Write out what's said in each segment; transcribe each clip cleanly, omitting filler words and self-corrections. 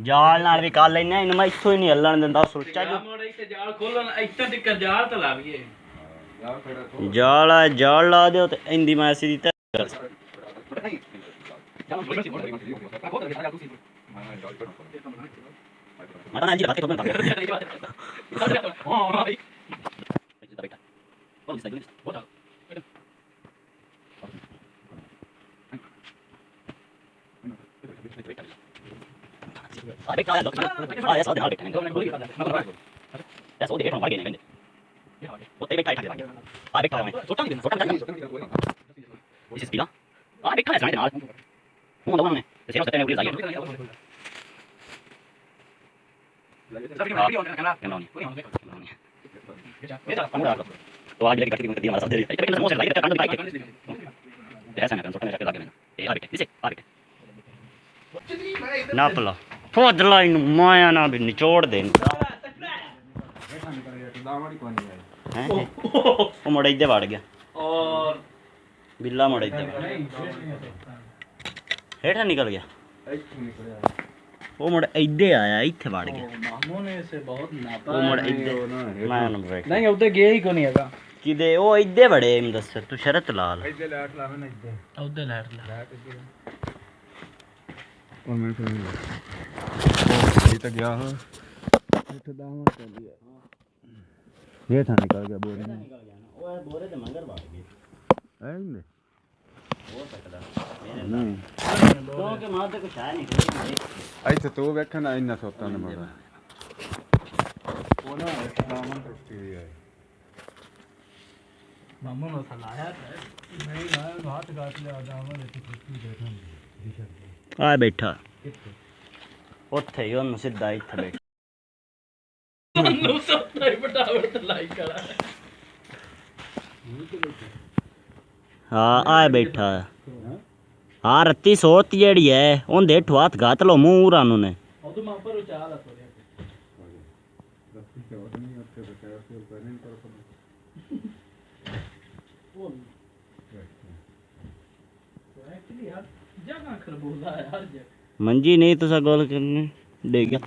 जाल नाल भी कर लेना इन मैं इथों ही नहीं हलन दिंदा सोचा जो जाल खोलन इतना टिकर जाल तो लाविए जाल ला दो ते इंदी मैं सीधी ते माता जी बात तो मैं तो आज लेके कट दी हमारा साथ दे रही है मोसे लाइक करके कांड बाइक ऐसा ना कर सोचने जाके लगे ए आ बेटे इसे आ बेटे ना पला फोदला इन माया ना भी निचोड़ दे हैं वो मोड़ इधर बढ़ गया और बिल्ला मोड़ इधर हेठा निकल गया वो मोड़ इधर आया इथे बढ़ गया मामू ने से बहुत नापा वो मोड़ इधर मैं नंबर नहीं उधर गया ही कोनी हैगा किदे वो इधर बड़े इम दस तू शरत लाल इधर लाट लावे ना इधर उधर लाट इधर और मैं फिर ये तो गया हो इधर दामन कर दिया ये था निकल गया बोरे में निकल गया ना वो बोरे ते मंगर बढ़ गए है ने हो सकता नहीं तो के मां ते कुछ है नहीं ऐसे तो बैठना इन्ना सोता ने बड़ा वो ना दामन टूटी है मामू ने सलाया नहीं लाया हाथ काट लिया दामन इतनी खुशी बैठा आ बैठा ਉੱਥੇ ਹੀ ਉਹਨੂੰ ਸਿੱਧਾ ਇੱਥੇ ਬੈਠ ਨੂੰ ਸੱਤਾ ਹੀ ਬਟਾਵਟ ਲਾਈ ਕਰਾ ਹਾਂ ਆ ਬੈਠਾ ਹਾਂ ਰੱਤੀ ਸੋਤ ਜਿਹੜੀ ਹੈ ਉਹਦੇ ਹੇਠੋਂ ਹੱਥ ਘਾਤ ਲੋ ਮੂੰਹ ਉਰਾਂ ਨੂੰ ਨੇ ਉਦੋਂ ਮਾਂ ਪਰ ਉਚਾਲ ਆ ਤੋਰਿਆ एक्चुअली यार जगह खरबूजा है हर जगह मंजी नहीं तो सा गोल करने दे गया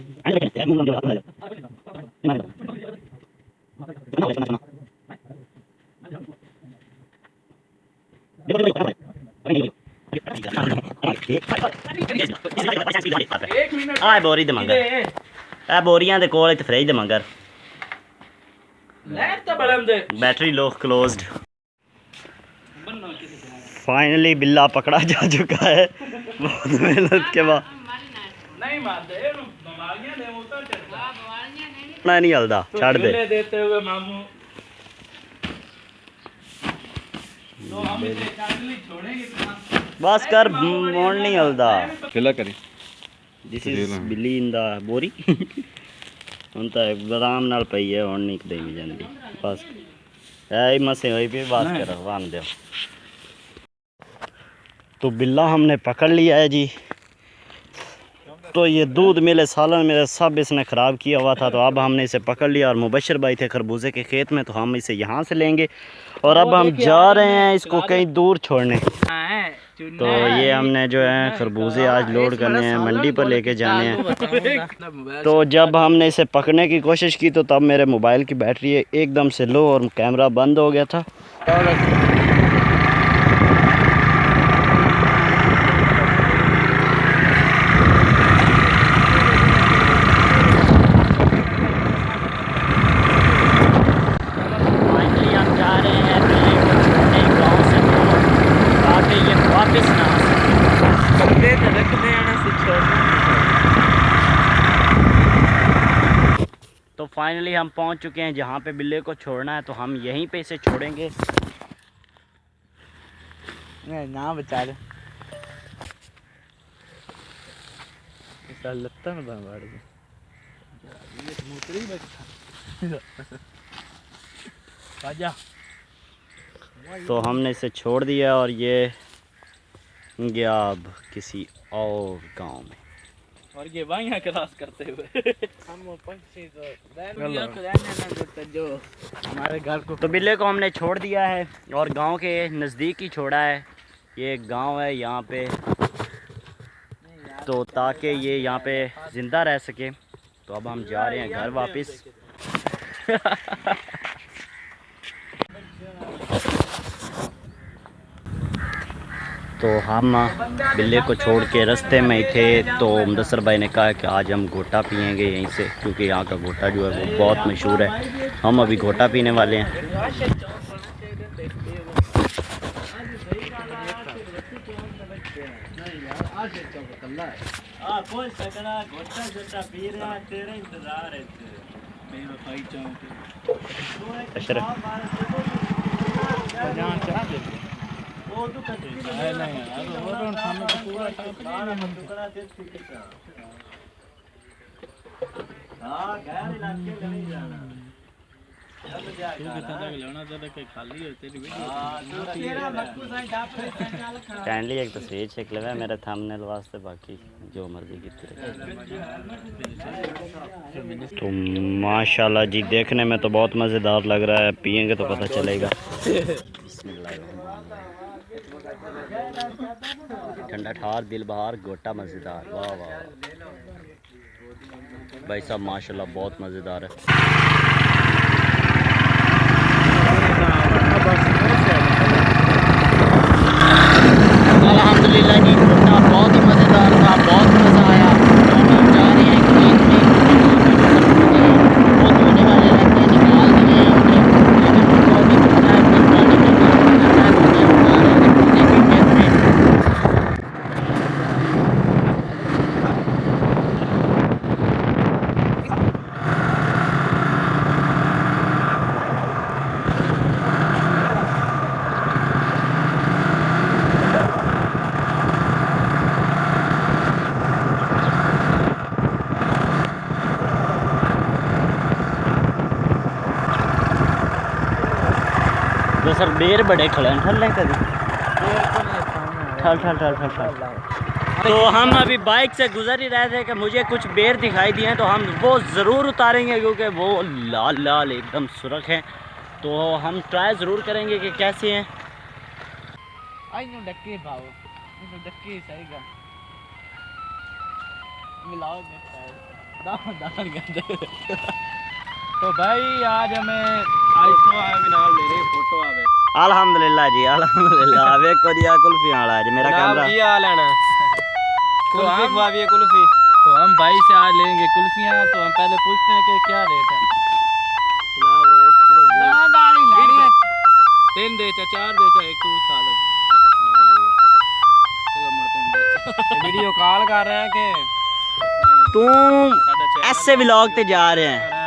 आ बोरी दे मंगर आ बोरियां दे कोल इत्थे फ्रिज दे मंगर लाइट तो बलंद बैटरी लो क्लोज्ड फाइनली बिल्ला पकड़ा जा चुका है बहुत मेहनत के बाद नहीं मारते बीमारियां दे उतर चढ़ता ना नहीं हलदा छाड़ दे देते हुए मामू तो हम इसे चांदली छोड़ेंगे कहां बस कर मोड़ नहीं हलदा चला करी दिस इज बिल्ली इन द बोरी ਹੁਣ ਤਾਂ ਬਦਾਮ ਨਾਲ ਪਈ ਹੈ ਹੁਣ ਨਹੀਂ ਕਦੇ ਵੀ ਜਾਂਦੀ ਬਸ ਐ ਹੀ ਮਸੇ ਹੋਈ ਵੀ ਬਾਤ ਕਰ ਵਾਨ दो तो बिल्ला हमने पकड़ लिया है जी तो ये दूध मेरे सालन मेरे सब इसने ख़राब किया हुआ था तो अब हमने इसे पकड़ लिया और मुबशर भाई थे खरबूजे के खेत में तो हम इसे यहाँ से लेंगे और अब हम जा रहे हैं इसको कहीं दूर छोड़ने तो ये हमने जो है खरबूजे आज लोड करने हैं मंडी पर लेके जाने हैं तो जब हमने इसे पकड़ने की कोशिश की तो तब मेरे मोबाइल की बैटरी एकदम से लो और कैमरा बंद हो गया था तो फाइनली हम पहुंच चुके हैं जहाँ पे बिल्ले को छोड़ना है तो हम यहीं पे इसे छोड़ेंगे ना बचा ले लत्ता में बाड़ गया तो हमने इसे छोड़ दिया और ये गया अब किसी और गांव में और ये वहीं क्रॉस करते हुए हम पंछी तो जो हमारे घर को तो बिल्ले को हमने छोड़ दिया है और गांव के नज़दीक ही छोड़ा है ये एक गांव है यहाँ पे तो ताकि ये यहाँ पे ज़िंदा रह सके। तो अब हम जा रहे हैं घर वापस। तो हम बिल्ली को छोड़ के रास्ते में ही थे, तो मुदस्सर भाई ने कहा कि आज हम घोटा पियेंगे यहीं से, क्योंकि यहाँ का घोटा जो है वो बहुत मशहूर है। हम अभी घोटा पीने वाले हैं। काइंडली एक तस्वीर चेक लेवे मेरे थंबनेल वास्ते, बाकी जो मर्जी की। तो माशाल्लाह जी देखने में तो बहुत मज़ेदार लग रहा है, पियेंगे तो पता चलेगा। ठंडा ठार दिल बहार गोटा मज़ेदार, वाह वाह भाई साहब माशाल्लाह बहुत मज़ेदार है। अल्हम्दुलिल्लाह जी गोटा बहुत ही मज़ेदार था, बहुत मज़ा आया। तो हम जा रहे हैं खेत में, वो धोने वाले रहते हैं, निकाल दिए हैं उन्हें, लेकिन उनको अभी धोना है, फिर पानी में काम करना है, उन्हें उठा रहे हैं धोने के खेत में। तो सर बेर बड़े खड़े हैं, ठल लें कभी ठल ठल ठल ठल ठल। तो हम अभी बाइक से गुजर ही रहे थे कि मुझे कुछ बेर दिखाई दिए हैं, तो हम वो ज़रूर उतारेंगे क्योंकि वो लाल लाल एकदम सुरख हैं। तो हम ट्राई ज़रूर करेंगे कि कैसे हैं। तो भाई आज हमें आइसो नाल मेरे फोटो आवे। अल्हम्दुलिल्लाह जी अल्हम्दुलिल्लाह। वेखो जी कुल्फी वाला है जी मेरा कैमरा। ये हाल है ना कुल्फी खवाइए कुल्फी। तो हम भाई से आज लेंगे कुल्फियाँ। तो हम पहले पूछते हैं कि क्या रेट है। जनाब रेट सिर्फ 3 दे चा 4 दे चा एक तू खा लो। चलो मरते हैं वीडियो कॉल कर रहे हैं कि तू ऐसे व्लॉग ते जा रहे हैं।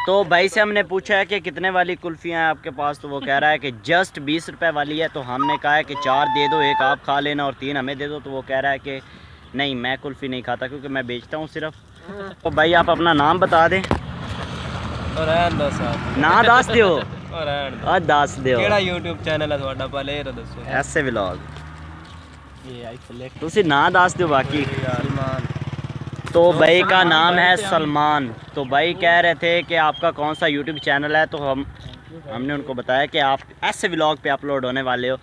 तो भाई से हमने पूछा है कि कितने वाली कुल्फ़ियाँ हैं आपके पास, तो वो कह रहा है कि जस्ट 20 रुपए वाली है। तो हमने कहा है कि 4 दे दो, एक आप खा लेना और 3 हमें दे दो। तो वो कह रहा है कि नहीं मैं कुल्फ़ी नहीं खाता क्योंकि मैं बेचता हूँ सिर्फ। तो भाई आप अपना नाम बता दें। ना दस दो और दस दो यूट्यूब चैनल है थोड़ा पहले ये दसो ऐसे व्लॉग तुसी ना दस दो बाकी। तो भाई का नाम है सलमान। तो भाई कह रहे थे कि आपका कौन सा यूट्यूब चैनल है। तो हमने उनको बताया कि आप ऐसे व्लॉग पे अपलोड होने वाले हो।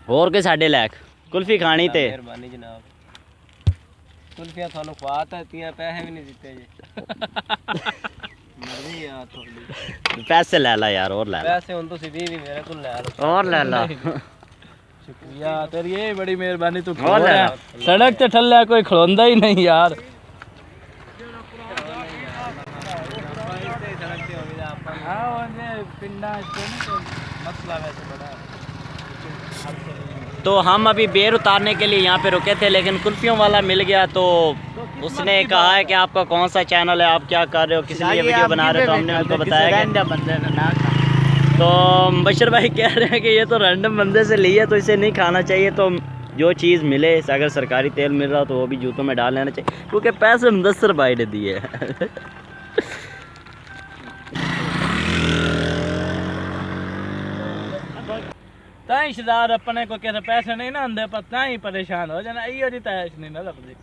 और के साढ़े लैक कुल्फी खानी थे। मेहरबानी जनाब कुल्फियां थानू खवाता है पैसे भी नहीं दिते जी। मर्जी यार थोड़ी पैसे ले ला यार और ले ला पैसे हुन तो सीधी भी मेरे को ले लो और ले ला। शुक्रिया तेरी ये बड़ी मेहरबानी। तू सड़क ते ठल्ला कोई खड़ोंदा ही नहीं यार। तो हम अभी बेर उतारने के लिए यहाँ पे रुके थे, लेकिन कुल्फियों वाला मिल गया। तो उसने कहा है कि आपका कौन सा चैनल है, आप क्या कर रहे हो, किस लिए वीडियो बना रहे हो। तो हमने उनको बताया कि तो बशर भाई कह रहे हैं कि ये तो रैंडम बंदे से ली है तो इसे नहीं खाना चाहिए। तो जो चीज़ मिले, अगर सरकारी तेल मिल रहा हो तो वो भी जूतों में डाल लेना चाहिए, क्योंकि पैसे मुदस्सर भाई ने दिए। रिश्तेदार अपने को कैसे पैसे नहीं ना आंदे पता ही परेशान हो जाना। इयो जी तैश नहीं ना लगदी।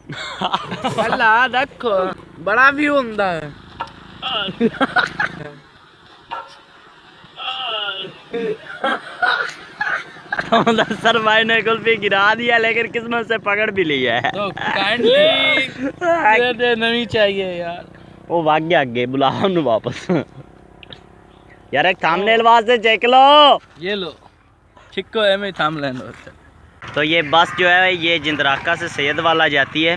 अल्लाह देखो बड़ा व्यू हुंदा है। तो मुदस्सर भाई ने कुल्फी गिरा दिया, लेकिन किस्मत से पकड़ भी लिया है। तो काइंडली दे दे, नहीं चाहिए यार। वो भाग गया आगे, बुलाओ उन्हें वापस। यार एक थंबनेल वास्ते चेक लो। ये लो छिक्को है, मैं थाम लेना। तो ये बस जो है ये जिंदराका से सैयद वाला जाती है,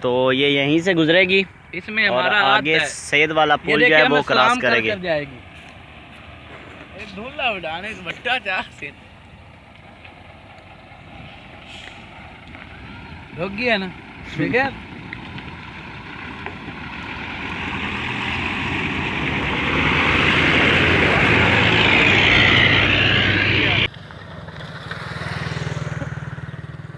तो ये यहीं से गुजरेगी इसमें और हमारा आगे सैयद वाला पुल जो है वो क्रॉस करेगी। जाएगी। धूला उड़ाने बट्टा चाह से रुक गया ना, ठीक है।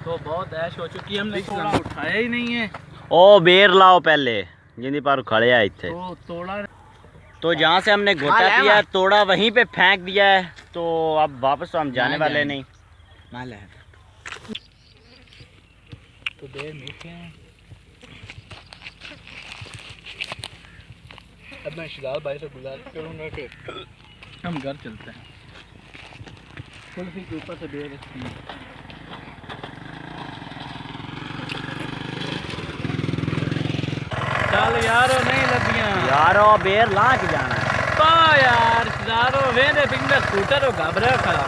तो बहुत ऐश हो चुकी है, हमने थोड़ा उठाया ही नहीं है। ओ बेर लाओ पहले, जिंदी पर खड़े है इत्थे। तो तोड़ा तो जहाँ से हमने गोता पिया है, तोड़ा वहीं पे फेंक दिया है, तो अब वापस तो हम जाने वाले नहीं। माल है तो देर मीठे हैं। अब मैं शिलाल भाई से गुजारिश करूंगा कि हम घर चलते हैं। कुल्फी के ऊपर से बेर रखती है। चल यारो, नहीं लगियां यारो बेर ला के जाना है। पा यार यारो, वेने पिंगल स्कूटर और घबरा खड़ा।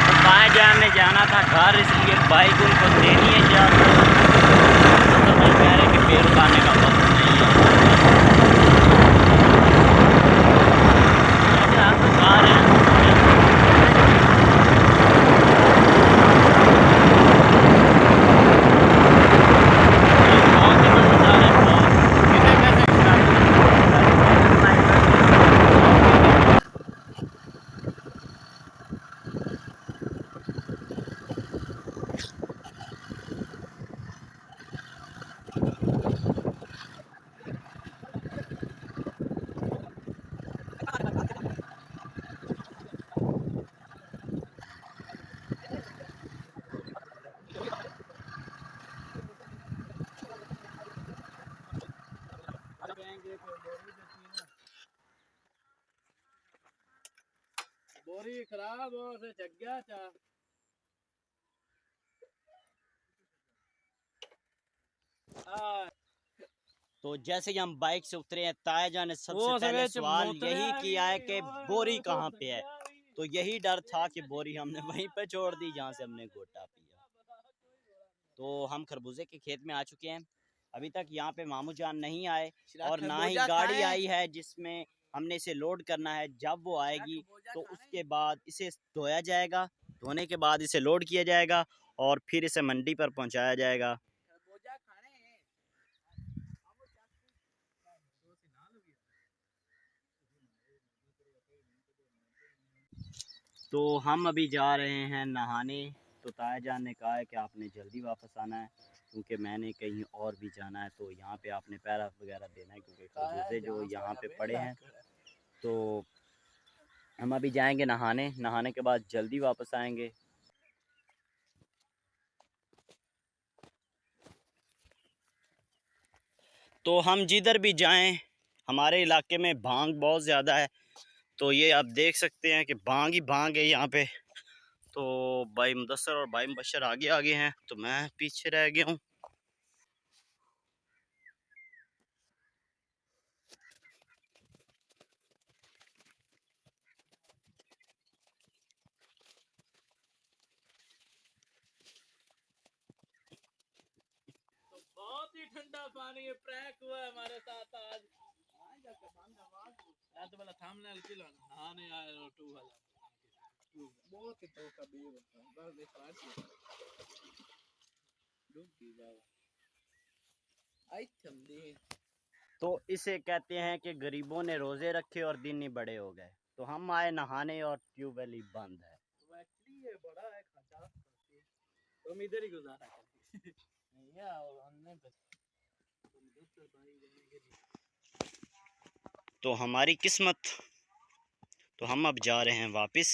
तो भाईजान ने जाना था घर, इसलिए बाइक उनको देनी है जा। तो मैं कह रहे कि बेर उठाने का वक्त नहीं है। आ रहे हैं। बोरी खराब हो से जग्या चा। तो जैसे ही हम बाइक से उतरे हैं, ताया ने सबसे वो पहले सगे सवाल मोतरे यही आ किया है गई, कि ओए बोरी ओए कहाँ पे है। आ गई। तो यही डर था कि बोरी हमने वहीं पे छोड़ दी जहाँ से हमने गोटा पिया। तो हम खरबूजे के खेत में आ चुके हैं। अभी तक यहाँ पे मामू जान नहीं आए और ना ही गाड़ी आई है जिसमें हमने इसे लोड करना है। जब वो आएगी तो उसके बाद इसे धोया जाएगा, धोने के बाद इसे लोड किया जाएगा और फिर इसे मंडी पर पहुँचाया जाएगा। तो हम अभी जा रहे हैं नहाने। तो ताया जान ने कहा है कि आपने जल्दी वापस आना है, क्योंकि मैंने कहीं और भी जाना है। तो यहाँ पे आपने पैरा वगैरह देना है, क्योंकि खरबूजे जो यहाँ पे पड़े हैं। तो हम अभी जाएंगे नहाने, नहाने के बाद जल्दी वापस आएंगे। तो हम जिधर भी जाएं, हमारे इलाके में भांग बहुत ज़्यादा है। तो ये आप देख सकते हैं कि भांग ही भांग है यहाँ पे। तो भाई मुदस्सर और भाई मुबशर आगे आगे हैं, तो मैं पीछे रह गया हूँ। बहुत ही ठंडा पानी है, प्रैंक हुआ है हमारे साथ आज। आज तो बोला थामने हल्की लो ना, नहीं आया रो टू वाला बहुत ही तो कभी होता है। बस देखो आज डूब की जाओ आई चंदी। तो इसे कहते हैं कि गरीबों ने रोज़े रखे और दिन ही बड़े हो गए। तो हम आए नहाने और ट्यूबवेल ही बंद है। तो एक्चुअली ये बड़ा है खचा, तो हम इधर ही गुजारा करेंगे। नहीं है और हमने बस तो हमारी किस्मत, तो हम अब जा रहे हैं वापस।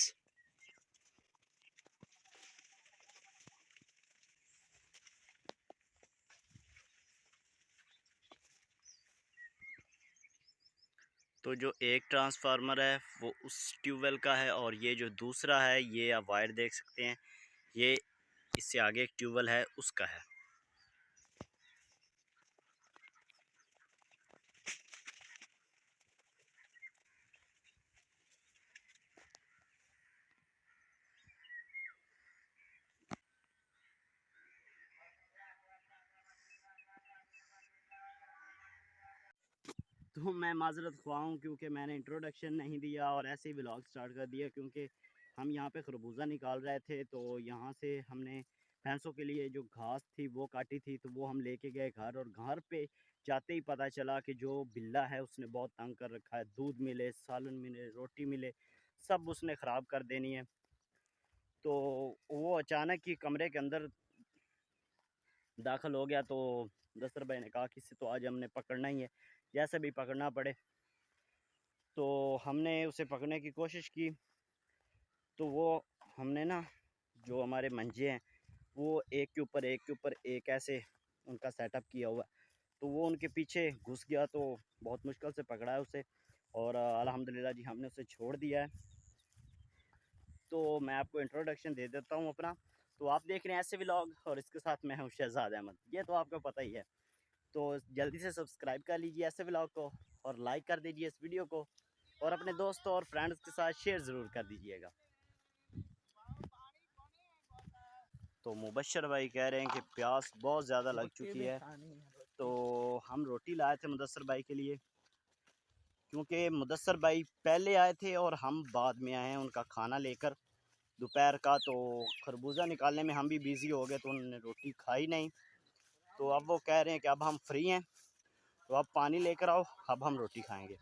तो जो एक ट्रांसफार्मर है वो उस ट्यूबवेल का है, और ये जो दूसरा है, ये आप वायर देख सकते हैं, ये इससे आगे एक ट्यूबवेल है उसका है। तो मैं माजरत ख्वाह हूँ क्योंकि मैंने इंट्रोडक्शन नहीं दिया और ऐसे ही व्लॉग स्टार्ट कर दिया, क्योंकि हम यहाँ पे खरबूजा निकाल रहे थे। तो यहाँ से हमने भैंसों के लिए जो घास थी वो काटी थी, तो वो हम लेके गए घर, और घर पे जाते ही पता चला कि जो बिल्ला है उसने बहुत तंग कर रखा है। दूध मिले, सालन मिले, रोटी मिले, सब उसने ख़राब कर देनी है। तो वो अचानक ही कमरे के अंदर दाखिल हो गया। तो दस्तर भाई ने कहा कि इसे तो आज हमने पकड़ना ही है, जैसे भी पकड़ना पड़े। तो हमने उसे पकड़ने की कोशिश की। तो वो हमने ना, जो हमारे मंजे हैं वो एक के ऊपर एक के ऊपर एक ऐसे उनका सेटअप किया हुआ है, तो वो उनके पीछे घुस गया। तो बहुत मुश्किल से पकड़ा है उसे, और अल्हम्दुलिल्लाह जी हमने उसे छोड़ दिया है। तो मैं आपको इंट्रोडक्शन दे देता हूँ अपना। तो आप देख रहे हैं ऐसे व्लॉग, और इसके साथ मैं हूँ शहजाद अहमद, ये तो आपको पता ही है। तो जल्दी से सब्सक्राइब कर लीजिए ऐसे व्लॉग को, और लाइक कर दीजिए इस वीडियो को, और अपने दोस्तों और फ्रेंड्स के साथ शेयर ज़रूर कर दीजिएगा। तो मुबशर भाई कह रहे हैं कि प्यास बहुत ज़्यादा लग चुकी है। तो हम रोटी लाए थे मुदस्सर भाई के लिए, क्योंकि मुदस्सर भाई पहले आए थे और हम बाद में आए हैं उनका खाना लेकर दोपहर का। तो खरबूजा निकालने में हम भी बिज़ी हो गए, तो उन्होंने रोटी खाई नहीं। तो अब वो कह रहे हैं कि अब हम फ्री हैं, तो अब पानी लेकर आओ, अब हम रोटी खाएंगे।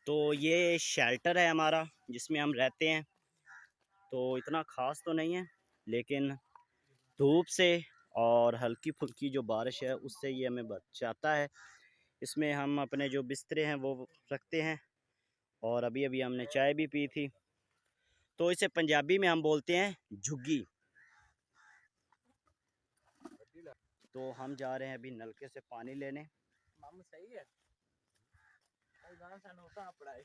तो ये शेल्टर है हमारा जिसमें हम रहते हैं। तो इतना ख़ास तो नहीं है, लेकिन धूप से और हल्की फुल्की जो बारिश है उससे ये हमें बचाता है। इसमें हम अपने जो बिस्तरे हैं वो रखते हैं, और अभी अभी हमने चाय भी पी थी। तो इसे पंजाबी में हम बोलते हैं झुग्गी। तो हम जा रहे हैं अभी नलके से पानी लेने। मामू सही है, गाना सा होता पड़ा है।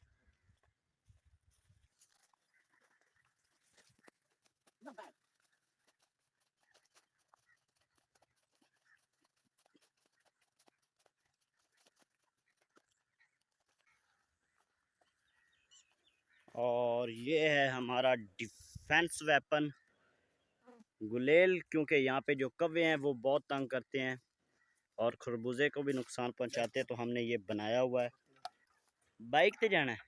और ये है हमारा डिफेंस वेपन गुलेल, क्योंकि यहाँ पे जो कौवे हैं वो बहुत तंग करते हैं और खरबूजे को भी नुकसान पहुँचाते हैं। तो हमने ये बनाया हुआ है। बाइक पे जाना है,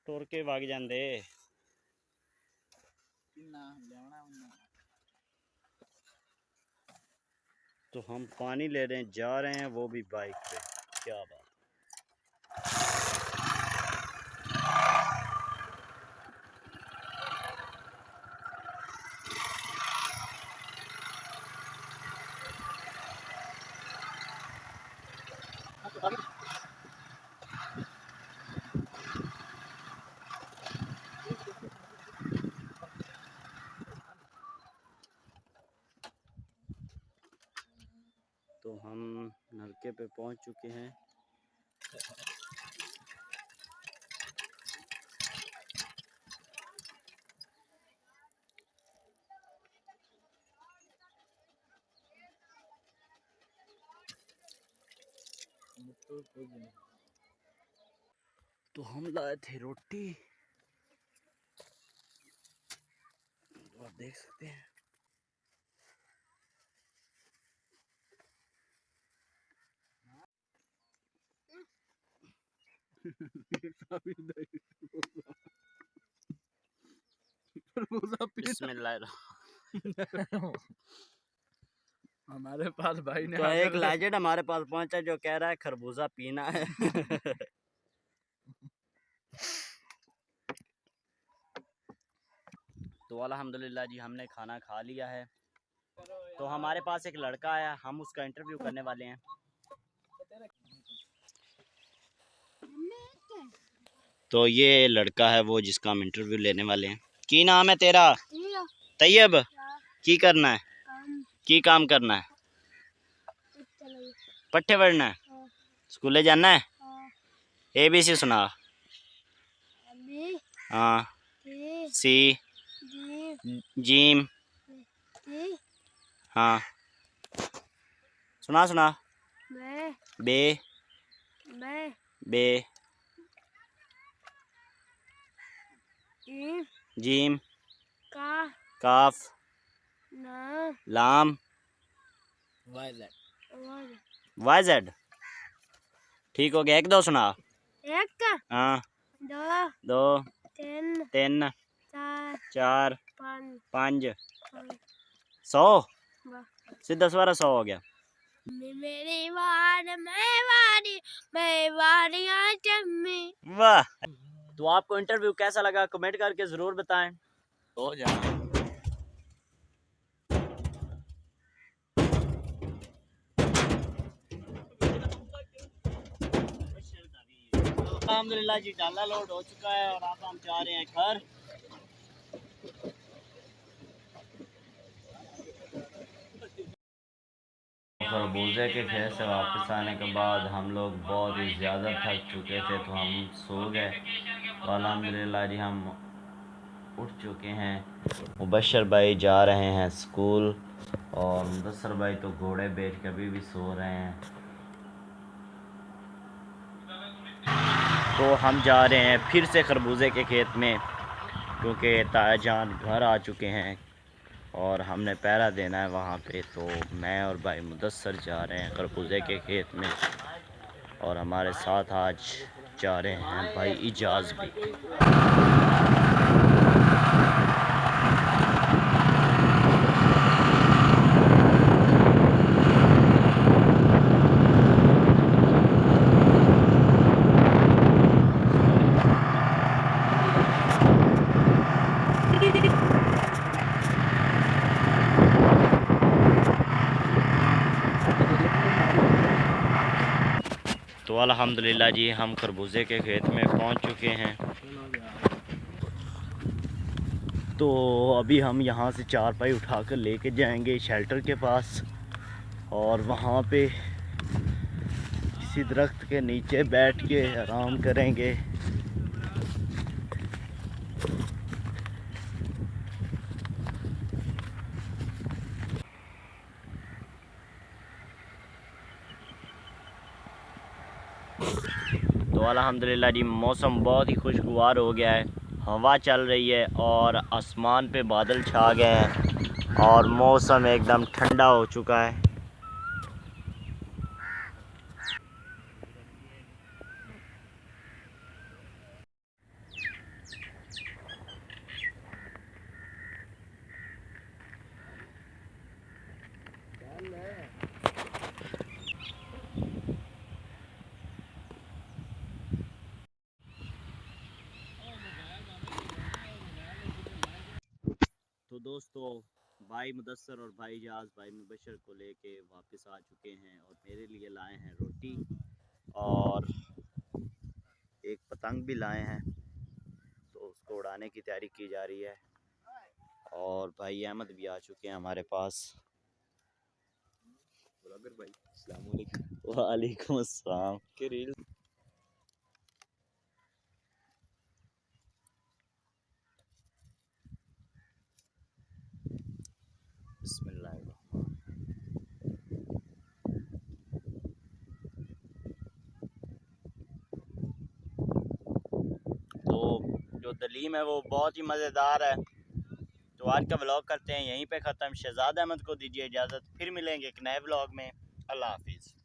टुर के भाग जाते। तो हम पानी ले रहे हैं, जा रहे हैं, वो भी बाइक पे। क्या बात। तो हम नलके पे पहुंच चुके हैं। तो हम लाए थे रोटी, तो आप देख सकते हैं। हमारे पास भाई ने तो एक लेजेंड हमारे पास पहुंचा जो कह रहा है खरबूजा पीना है। तो अल्हम्दुलिल्लाह जी हमने खाना खा लिया है। तो हमारे पास एक लड़का आया, हम उसका इंटरव्यू करने वाले हैं। तो ये लड़का है वो जिसका हम इंटरव्यू लेने वाले हैं। की नाम है तेरा? तैयब। की करना है? की काम करना है? पट्ठे पढ़ना है? स्कूले जाना है? ABC सुना। हाँ। सी। जीम। हाँ सुना सुना। बे। बे। जीम। काफ। लाम। YZ। ठीक हो गया। एक दो सुना। हाँ। दो। तीन। चार। पाँच। 100 सीधा 100 हो गया। वाह। तो आपको इंटरव्यू कैसा लगा कमेंट करके जरूर बताएं। हो जाना। अल्हम्दुलिल्लाह जी डाला लोड हो चुका है और अब हम जा रहे हैं घर। खरबूजे के खेत से वापस आने के बाद हम लोग बहुत ही ज़्यादा थक चुके थे तो हम सो गए। तो अल्हम्दुलिल्लाह जी हम उठ चुके हैं। मुबशर भाई जा रहे हैं स्कूल और मुदस्सर भाई तो घोड़े बेच के अभी भी सो रहे हैं। तो हम जा रहे हैं फिर से खरबूजे के खेत में क्योंकि ताया जान घर आ चुके हैं और हमने पहरा देना है वहाँ पे। तो मैं और भाई मुदस्सर जा रहे हैं खरबूजे के खेत में और हमारे साथ आज जा रहे हैं भाई इजाज़ भी। तो अल्हम्दुलिल्लाह जी हम खरबूजे के खेत में पहुंच चुके हैं। तो अभी हम यहाँ से चारपाई उठाकर लेके जाएंगे शेल्टर के पास और वहाँ पे किसी दरख्त के नीचे बैठ के आराम करेंगे। तो अल्हम्दुलिल्लाह जी मौसम बहुत ही खुशगवार हो गया है। हवा चल रही है और आसमान पे बादल छा गए हैं और मौसम एकदम ठंडा हो चुका है। तो दोस्तों भाई मुदस्सर और भाई इजाज़ भाई मुबशर को लेके वापस आ चुके हैं और मेरे लिए लाए हैं रोटी और एक पतंग भी लाए हैं। तो उसको उड़ाने की तैयारी की जा रही है और भाई अहमद भी आ चुके हैं हमारे पास। भाई अस्सलाम वालेकुम। वालेकुम अस्सलाम। के रील तो जो दलीम है वो बहुत ही मज़ेदार है। तो आज का व्लॉग करते हैं यहीं पे ख़त्म। शहजाद अहमद को दीजिए इजाज़त, फिर मिलेंगे एक नए व्लॉग में। अल्लाह हाफिज़।